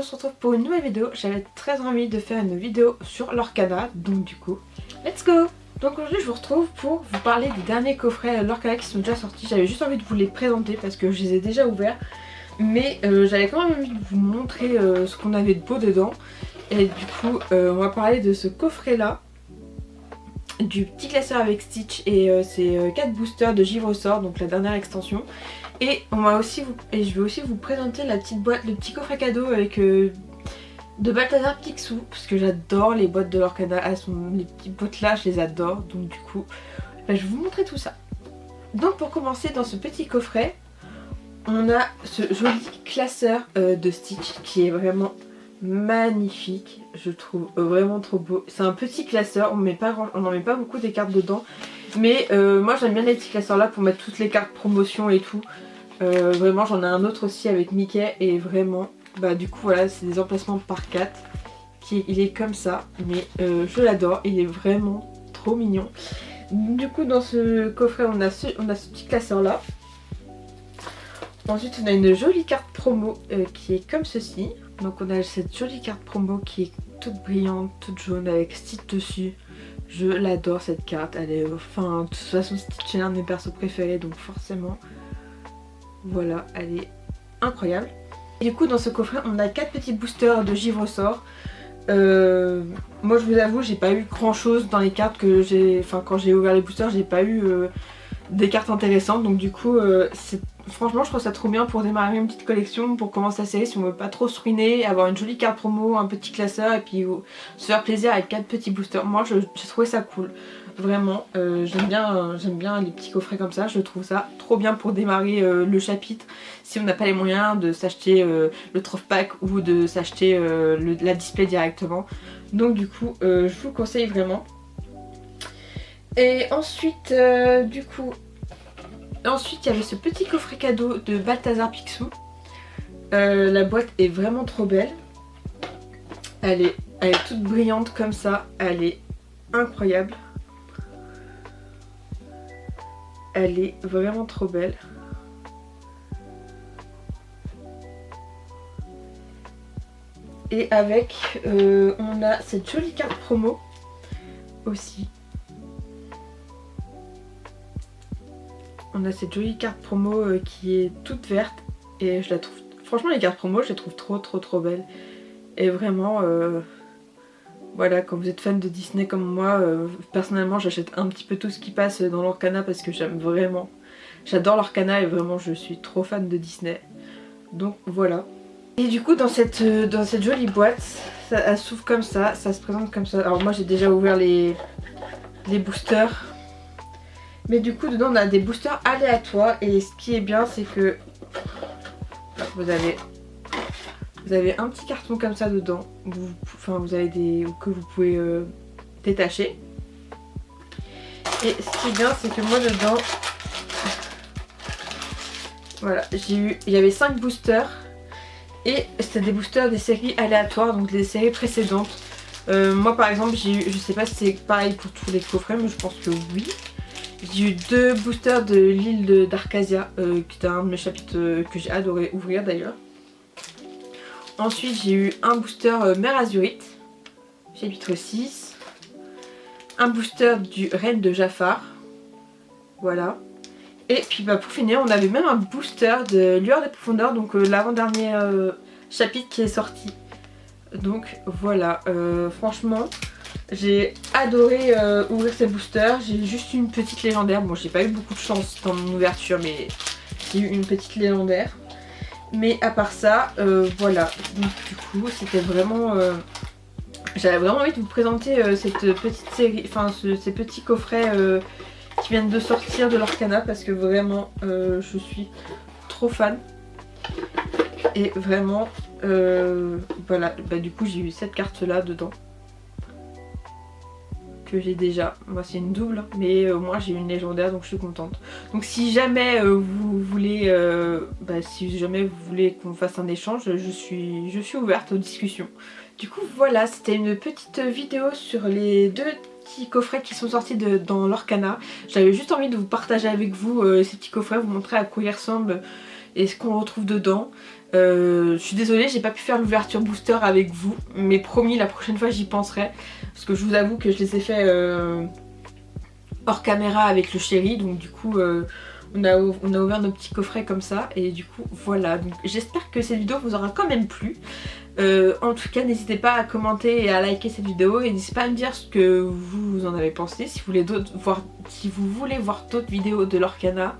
on se retrouve pour une nouvelle vidéo. J'avais très envie de faire une vidéo sur Lorcana, donc du coup, let's go! Donc aujourd'hui je vous retrouve pour vous parler des derniers coffrets Lorcana qui sont déjà sortis. J'avais juste envie de vous les présenter parce que je les ai déjà ouverts. Mais j'avais quand même envie de vous montrer ce qu'on avait de beau dedans. Et du coup on va parler de ce coffret là. Du petit classeur avec Stitch et ses 4 boosters de Givre au sort, donc la dernière extension. Et je vais aussi vous présenter la petite boîte, le petit coffret cadeau avec de Balthazar Picsou, parce que j'adore les boîtes de Lorcana, les petites boîtes là je les adore, donc du coup je vais vous montrer tout ça. Donc pour commencer, dans ce petit coffret on a ce joli classeur de Stitch qui est vraiment magnifique, je trouve vraiment trop beau. C'est un petit classeur, on n'en met pas beaucoup des cartes dedans, mais moi j'aime bien les petits classeurs là pour mettre toutes les cartes promotion et tout. Vraiment j'en ai un autre aussi avec Mickey et vraiment bah du coup voilà, c'est des emplacements par 4 il est comme ça, mais je l'adore, il est vraiment trop mignon. Du coup dans ce coffret on a ce petit classeur là. Ensuite on a une jolie carte promo qui est comme ceci. Donc on a cette jolie carte promo qui est toute brillante, toute jaune avec Stitch dessus. Je l'adore cette carte, elle est enfin de toute façon Stitch est l'un de mes persos préférés, donc forcément voilà, elle est incroyable. Et du coup dans ce coffret on a 4 petits boosters de Givre au sort. Moi je vous avoue j'ai pas eu grand chose dans les cartes que j'ai, enfin quand j'ai ouvert les boosters j'ai pas eu des cartes intéressantes, donc du coup franchement je trouve ça trop bien pour démarrer une petite collection, pour commencer la série si on veut pas trop se ruiner, avoir une jolie carte promo, un petit classeur et puis se faire plaisir avec 4 petits boosters. Moi j'ai trouvé ça cool, vraiment j'aime bien les petits coffrets comme ça, je trouve ça trop bien pour démarrer le chapitre si on n'a pas les moyens de s'acheter le Troph Pack ou de s'acheter la display directement. Donc du coup je vous conseille vraiment. Et ensuite ensuite il y avait ce petit coffret cadeau de Balthazar Picsou. La boîte est vraiment trop belle. Elle est toute brillante comme ça, elle est incroyable. Elle est vraiment trop belle. Et avec on a cette jolie carte promo aussi. On a cette jolie carte promo qui est toute verte et je la trouve, franchement les cartes promo je les trouve trop belles. Et vraiment voilà, quand vous êtes fan de Disney comme moi, personnellement j'achète un petit peu tout ce qui passe dans Lorcana parce que j'adore Lorcana et vraiment je suis trop fan de Disney. Donc voilà. Et du coup dans cette jolie boîte, elle s'ouvre comme ça se présente comme ça. Alors moi j'ai déjà ouvert les boosters. Mais du coup dedans on a des boosters aléatoires et ce qui est bien c'est que vous avez un petit carton comme ça dedans, vous avez que vous pouvez détacher. Et ce qui est bien c'est que moi dedans, voilà, il y avait 5 boosters et c'était des boosters des séries aléatoires, donc des séries précédentes. Moi par exemple j'ai eu, je sais pas si c'est pareil pour tous les coffrets mais je pense que oui. J'ai eu 2 boosters de l'île d'Arcasia, qui est un de mes chapitres que j'ai adoré ouvrir d'ailleurs. Ensuite j'ai eu un booster Mer Azurite, chapitre 6. Un booster du Reine de Jafar, voilà. Et puis bah, pour finir on avait même un booster de Lueur des Profondeurs, donc l'avant-dernier chapitre qui est sorti. Donc voilà, franchement j'ai adoré ouvrir ces boosters. J'ai juste une petite légendaire. Bon j'ai pas eu beaucoup de chance dans mon ouverture mais j'ai eu une petite légendaire. Mais à part ça voilà. Donc du coup c'était vraiment j'avais vraiment envie de vous présenter cette petite série, enfin ces petits coffrets qui viennent de sortir de Lorcana parce que vraiment je suis trop fan. Et vraiment voilà, bah du coup j'ai eu cette carte là dedans que j'ai déjà. Moi c'est une double mais moi j'ai une légendaire donc je suis contente. Donc si jamais vous voulez qu'on fasse un échange, je suis ouverte aux discussions. Du coup voilà, c'était une petite vidéo sur les 2 petits coffrets qui sont sortis dans Lorcana. J'avais juste envie de vous partager avec vous ces petits coffrets, vous montrer à quoi ils ressemblent. et ce qu'on retrouve dedans. Je suis désolée, j'ai pas pu faire l'ouverture booster avec vous, mais promis la prochaine fois j'y penserai. Parce que je vous avoue que je les ai fait hors caméra avec le chéri, donc du coup on a ouvert nos petits coffrets comme ça, et du coup voilà. Donc j'espère que cette vidéo vous aura quand même plu. En tout cas, n'hésitez pas à commenter et à liker cette vidéo, et n'hésitez pas à me dire ce que vous en avez pensé, si vous voulez voir d'autres vidéos de Lorcana.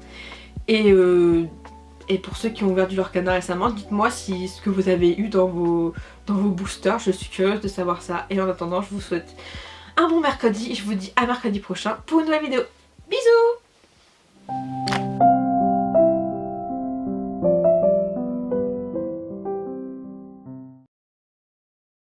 Et pour ceux qui ont ouvert du Lorcana récemment, dites-moi ce que vous avez eu dans vos boosters, je suis curieuse de savoir ça. Et en attendant, je vous souhaite un bon mercredi, je vous dis à mercredi prochain pour une nouvelle vidéo. Bisous!